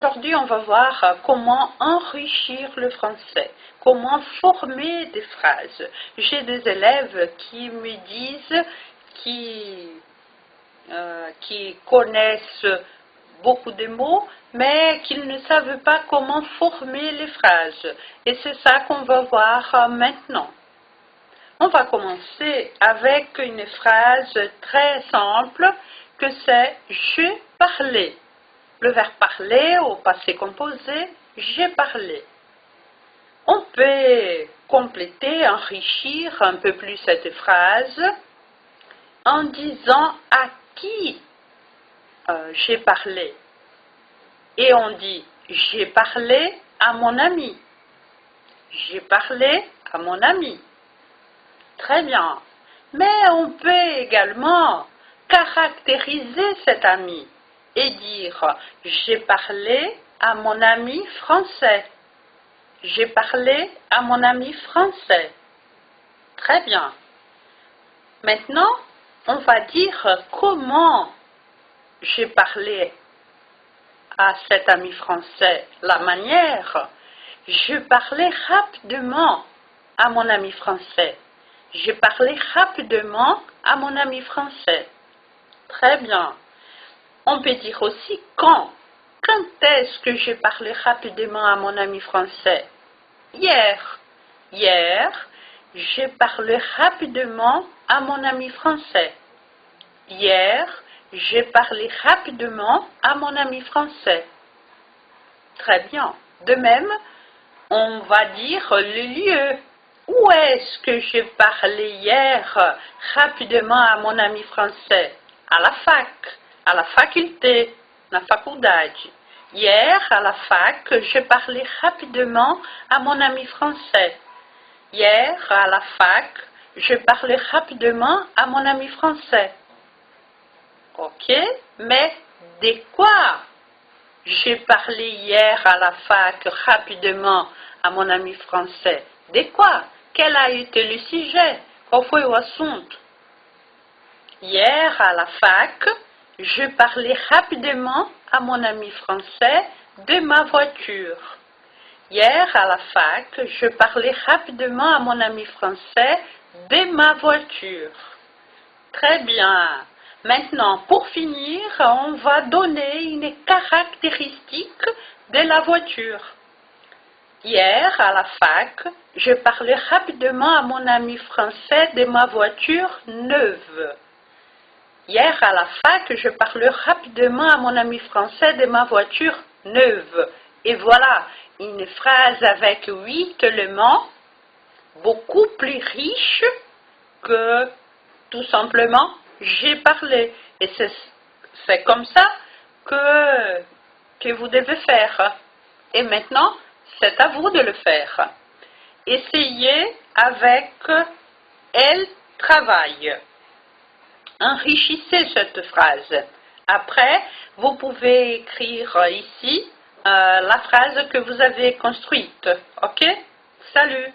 Aujourd'hui, on va voir comment enrichir le français, comment former des phrases. J'ai des élèves qui me disent qui connaissent beaucoup de mots, mais qu'ils ne savent pas comment former les phrases. Et c'est ça qu'on va voir maintenant. On va commencer avec une phrase très simple que c'est « je parlais ». Le verbe parler au passé composé, j'ai parlé. On peut compléter, enrichir un peu plus cette phrase en disant à qui j'ai parlé. Et on dit j'ai parlé à mon ami. J'ai parlé à mon ami. Très bien. Mais on peut également caractériser cet ami et dire « j'ai parlé à mon ami français ». J'ai parlé à mon ami français. Très bien. Maintenant, on va dire comment j'ai parlé à cet ami français. La manière. Je parlais rapidement à mon ami français. J'ai parlé rapidement à mon ami français. Très bien. On peut dire aussi quand. Quand est-ce que j'ai parlé rapidement à mon ami français? Hier. Hier, j'ai parlé rapidement à mon ami français. Hier, j'ai parlé rapidement à mon ami français. Très bien. De même, on va dire le lieu. Où est-ce que j'ai parlé hier rapidement à mon ami français? À la fac, à la faculté, na faculdade. Hier, à la fac, j'ai parlé rapidement à mon ami français. Hier, à la fac, j'ai parlé rapidement à mon ami français. Ok, mais de quoi j'ai parlé hier à la fac rapidement à mon ami français? De quoi? Quel a été le sujet? Qual foi o assunto? Hier à la fac, je parlais rapidement à mon ami français de ma voiture. Hier à la fac, je parlais rapidement à mon ami français de ma voiture. Très bien. Maintenant, pour finir, on va donner une caractéristique de la voiture. Hier, à la fac, je parlais rapidement à mon ami français de ma voiture neuve. Hier, à la fac, je parlais rapidement à mon ami français de ma voiture neuve. Et voilà, une phrase avec 8 éléments, beaucoup plus riche que tout simplement j'ai parlé. Et c'est comme ça que vous devez faire. Et maintenant, c'est à vous de le faire. Essayez avec elle travaille. Enrichissez cette phrase. Après, vous pouvez écrire ici la phrase que vous avez construite. Ok? Salut!